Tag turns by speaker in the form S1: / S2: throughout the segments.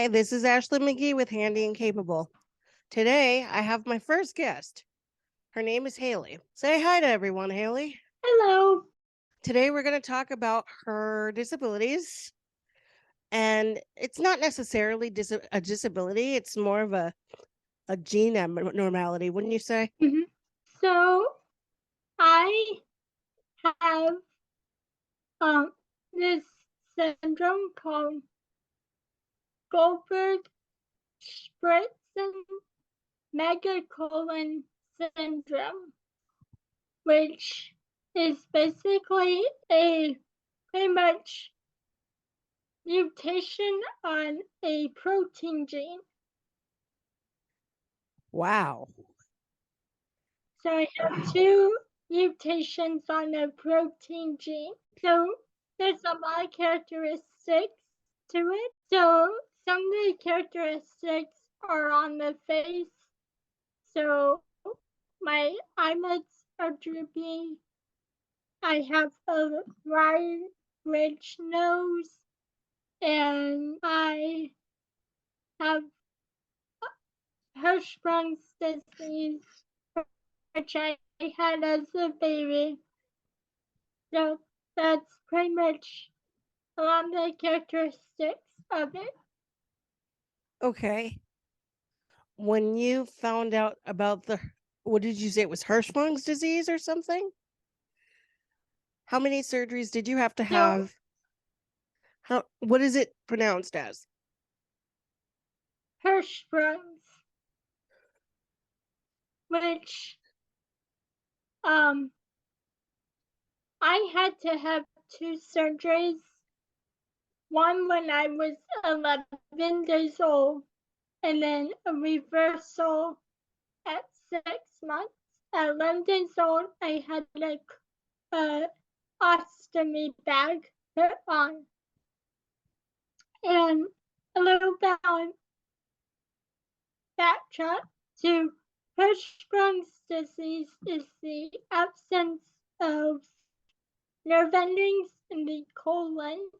S1: Hi, this is Ashley McGee with Handy and Capable. Today, I have my first guest. Her name is Haley. Say hi to everyone, Haley.
S2: Hello.
S1: Today, we're going to talk about her disabilities. And it's not necessarily a disability, it's more of a gene abnormality, wouldn't you say?
S2: Mhm. So I have this syndrome called Goldberg Shprintzen megacolon syndrome, which is basically a pretty much mutation on a protein gene.
S1: Wow.
S2: So I have two mutations on a protein gene. So there's a lot of characteristics to it. So some of the characteristics are on the face. So my eyelids are droopy. I have a wide ridge nose, and I have Hirschsprung's disease, which I had as a baby. So that's pretty much a lot of the characteristics of it.
S1: Okay. When you found out about what did you say? It was Hirschsprung's disease or something? How many surgeries did you have to
S2: So
S1: have? What is it pronounced as?
S2: Hirschsprung's, which I had to have two surgeries. One when I was 11 days old, and then a reversal at 6 months. At 11 days old, I had like a ostomy bag put on. And a little bit on backtrack to Hirschsprung's disease is the absence of nerve endings in the colon.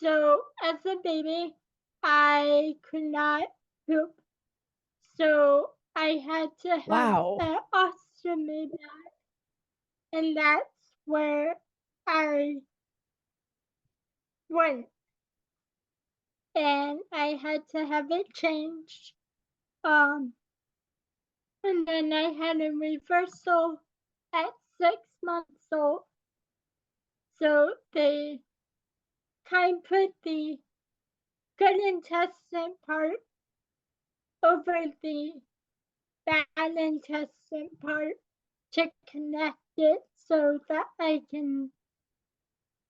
S2: So as a baby, I could not poop. So I had to have
S1: Wow.
S2: an ostomy bag. And that's where I went. And I had to have it changed. And then I had a reversal at 6 months old. So they kind of put the good intestine part over the bad intestine part to connect it so that I can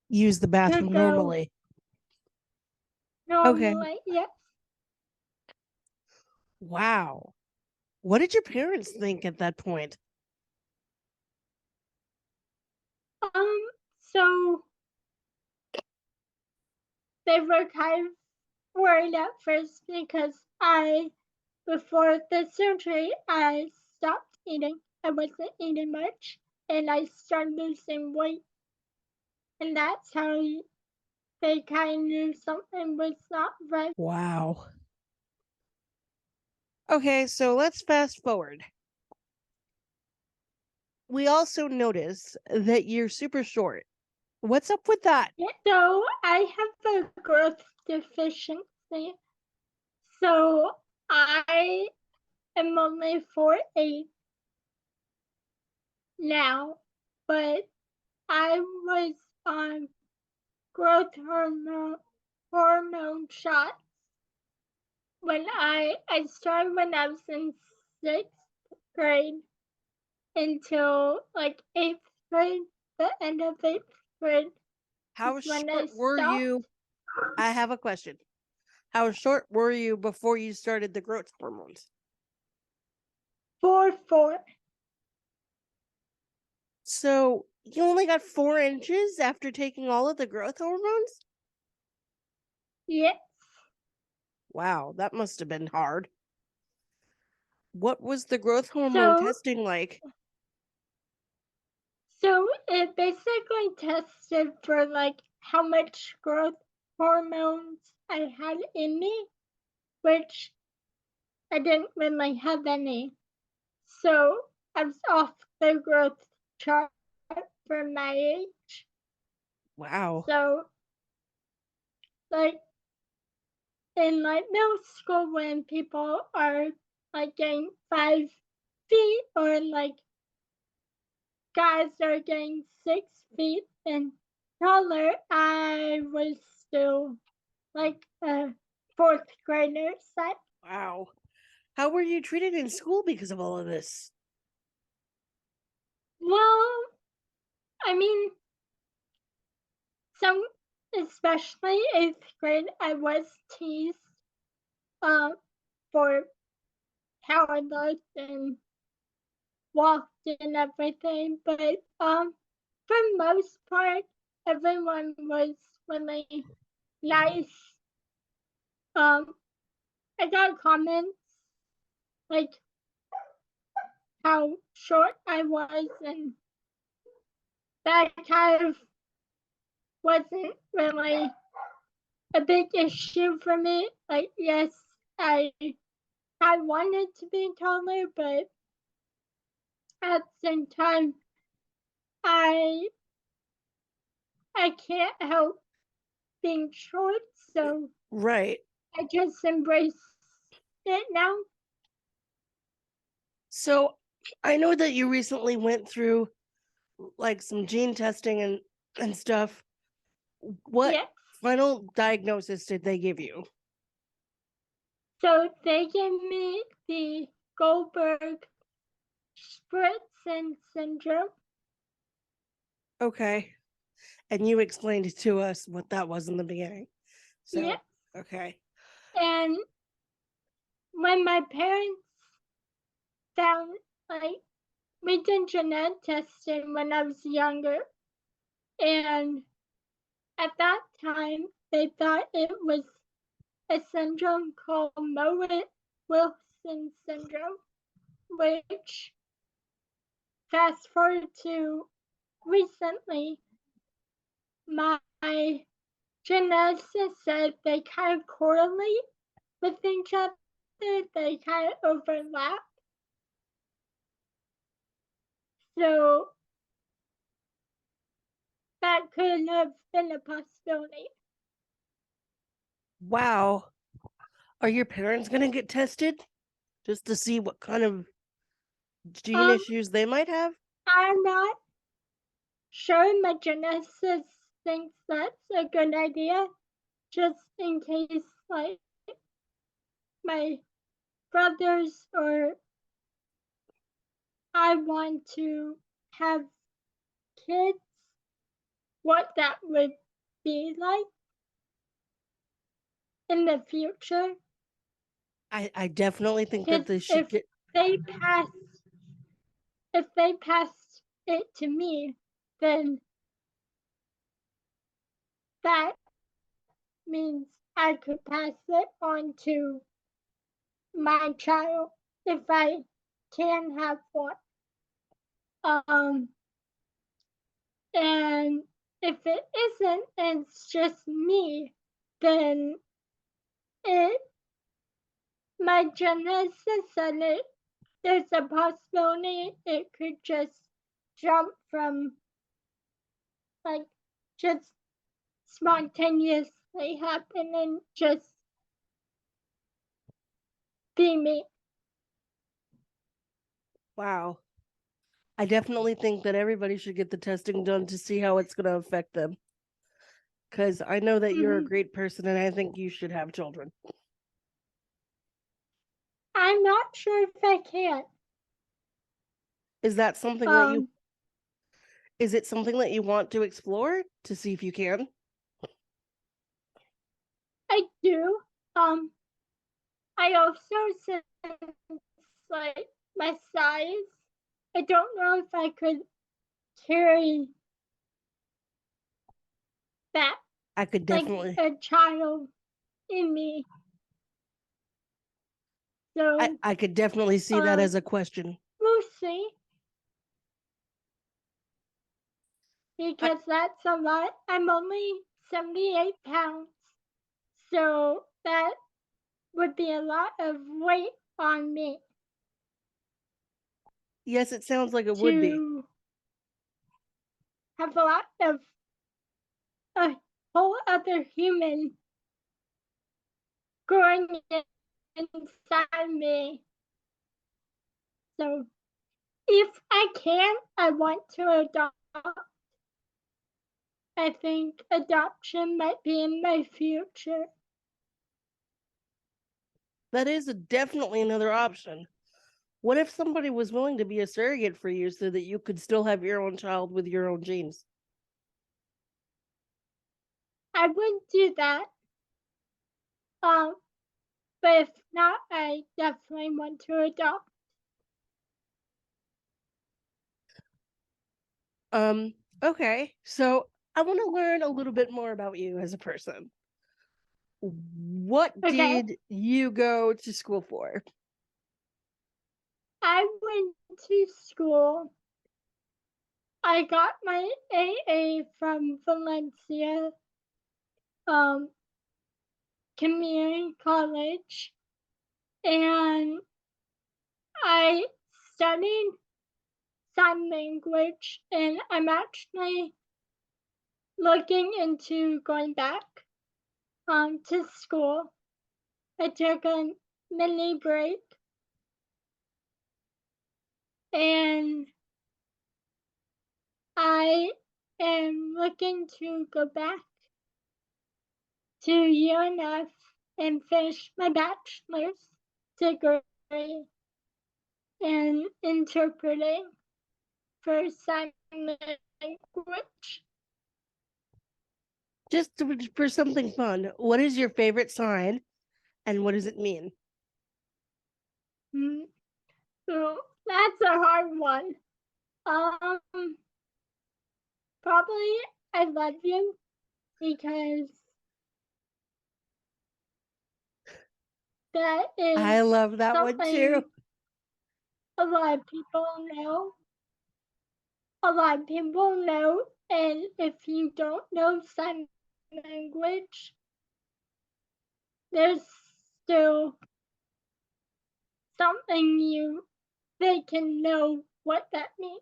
S1: Use the bathroom
S2: go
S1: normally. Okay.
S2: normally. Yes.
S1: Wow. What did your parents think at that point?
S2: So they were kind of worried at first because before the surgery, I stopped eating. I wasn't eating much, and I started losing weight. And that's how they kind of knew something was not right.
S1: Wow. Okay, so let's fast forward. We also notice that you're super short. What's up with that?
S2: So I have a growth deficiency. So I am only 4'8" now, but I was on growth hormone shots when I started when I was in 6th grade until like 8th grade, the end of 8th grade
S1: How
S2: is when I
S1: short were
S2: stopped.
S1: you? I have a question. How short were you before you started the growth hormones?
S2: 4'4".
S1: So you only got 4 inches after taking all of the growth hormones?
S2: Yes.
S1: Wow, that must have been hard. What was the growth hormone
S2: So
S1: testing like?
S2: so it basically tested for like how much growth hormones I had in me. which I didn't really have any. So I was off the growth chart for my age.
S1: Wow.
S2: So, like, in like middle school, when people are like getting 5 feet, or like guys are getting 6 feet and taller, I was still like a fourth grader size.
S1: Wow. How were you treated in school because of all of this?
S2: Well, I mean, some, especially 8th grade, I was teased uh, for how I looked and walked and everything, but for most part, everyone was really nice. I got comments like how short I was, and that kind of wasn't really a big issue for me. Like, yes, I wanted to be taller, but at the same time, I I can't help being short, so
S1: Right.
S2: I just embrace it now.
S1: So I know that you recently went through like some gene testing and stuff. What
S2: Yes.
S1: final diagnosis did they give you?
S2: So they gave me the Goldberg Spritzen syndrome.
S1: Okay. And you explained to us what that was in the beginning. So,
S2: Yes.
S1: okay.
S2: And when my parents found, like, we did genetic testing when I was younger, and at that time they thought it was a syndrome called Mowat-Wilson syndrome, which, fast forward to recently, my geneticist said they kind of correlate with each other, they kind of overlap. So that could have been a possibility.
S1: Wow. Are your parents going to get tested just to see what kind of gene
S2: Um,
S1: issues they might have?
S2: I'm not sure. My geneticist thinks that's a good idea, just in case, like, my brothers or I want to have kids, what that would be like in the future.
S1: I definitely think that
S2: Because
S1: they should get.
S2: they pass, if they passed it to me, then that means I could pass it on to my child if I can have one. Um, and if it isn't, and it's just me, then it, my geneticist said it, there's a possibility it could just jump from, like, just spontaneously happen and just be me.
S1: Wow. I definitely think that everybody should get the testing done to see how it's going to affect them. Because I know that you're a
S2: Mm-hmm.
S1: great person and I think you should have children.
S2: I'm not sure if I can.
S1: Is that something that you,
S2: Um,
S1: is it something that you want to explore to see if you can?
S2: I do. I also, since, like, my size, I don't know if I could carry that,
S1: I could
S2: like,
S1: definitely,
S2: a child in me. So,
S1: I could definitely see that as a question.
S2: we'll see,
S1: I,
S2: because that's a lot. I'm only 78 pounds, so that would be a lot of weight on me.
S1: Yes, it sounds like it would be.
S2: To have a lot of a whole other human growing inside me. So if I can, I want to adopt. I think adoption might be in my future.
S1: That is definitely another option. What if somebody was willing to be a surrogate for you so that you could still have your own child with your own genes?
S2: I would do that. But if not, I definitely want to adopt.
S1: Okay. So I want to learn a little bit more about you as a person. What
S2: Okay.
S1: did you go to school for?
S2: I went to school. I got my AA from Valencia Community College, and I studied sign language, and I'm actually looking into going back to school. I took a mini break, and I am looking to go back to UNF and finish my bachelor's degree in interpreting for sign language.
S1: Just for something fun, what is your favorite sign and what does it mean?
S2: So that's a hard one. Probably I love you because that
S1: I
S2: is
S1: love that one too.
S2: something a lot of people know. A lot of people know, and if you don't know sign language, there's still something they can know what that means.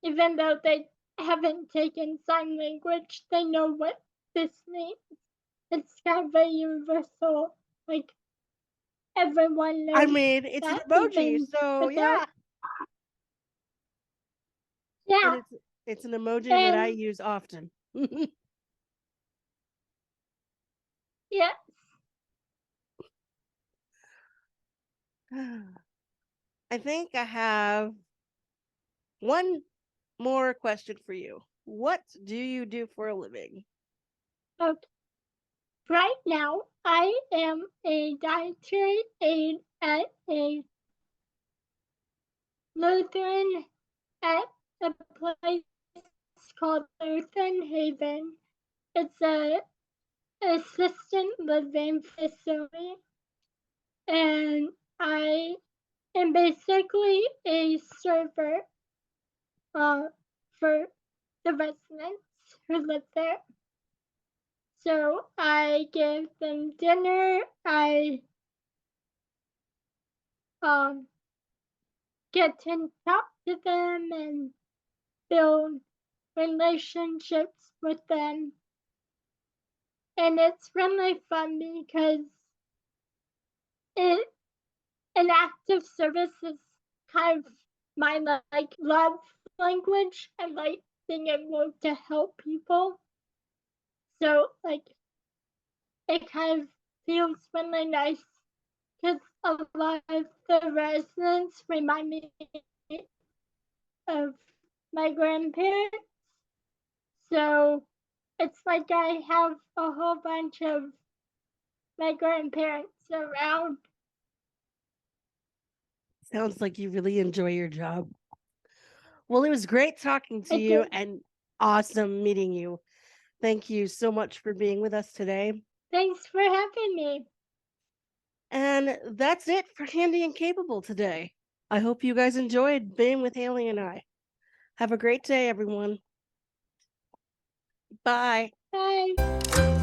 S2: Even though they haven't taken sign language, they know what this means. It's kind of a universal, like everyone knows.
S1: I mean, it's an
S2: that
S1: emoji, so
S2: without,
S1: and
S2: yeah.
S1: it's an emoji that I
S2: And
S1: use often.
S2: yeah,
S1: I think I have one more question for you. What do you do for a living?
S2: okay. Right now, I am a dietary aide at a Lutheran at a place called Lutheran Haven. It's a assistant living facility, and I am basically a server for the residents who live there. So I give them dinner. I get to talk to them and build relationships with them. And it's really fun because it an active service is kind of my like love language. I like being able to help people. So like it kind of feels really nice because a lot of the residents remind me of my grandparents. So it's like I have a whole bunch of my grandparents around.
S1: Sounds like you really enjoy your job. Well, it was great talking to
S2: I
S1: you
S2: do.
S1: and awesome meeting you. Thank you so much for being with us today.
S2: Thanks for having me.
S1: And that's it for Handy and Capable today. I hope you guys enjoyed being with Haley and I. Have a great day, everyone. Bye.
S2: Bye.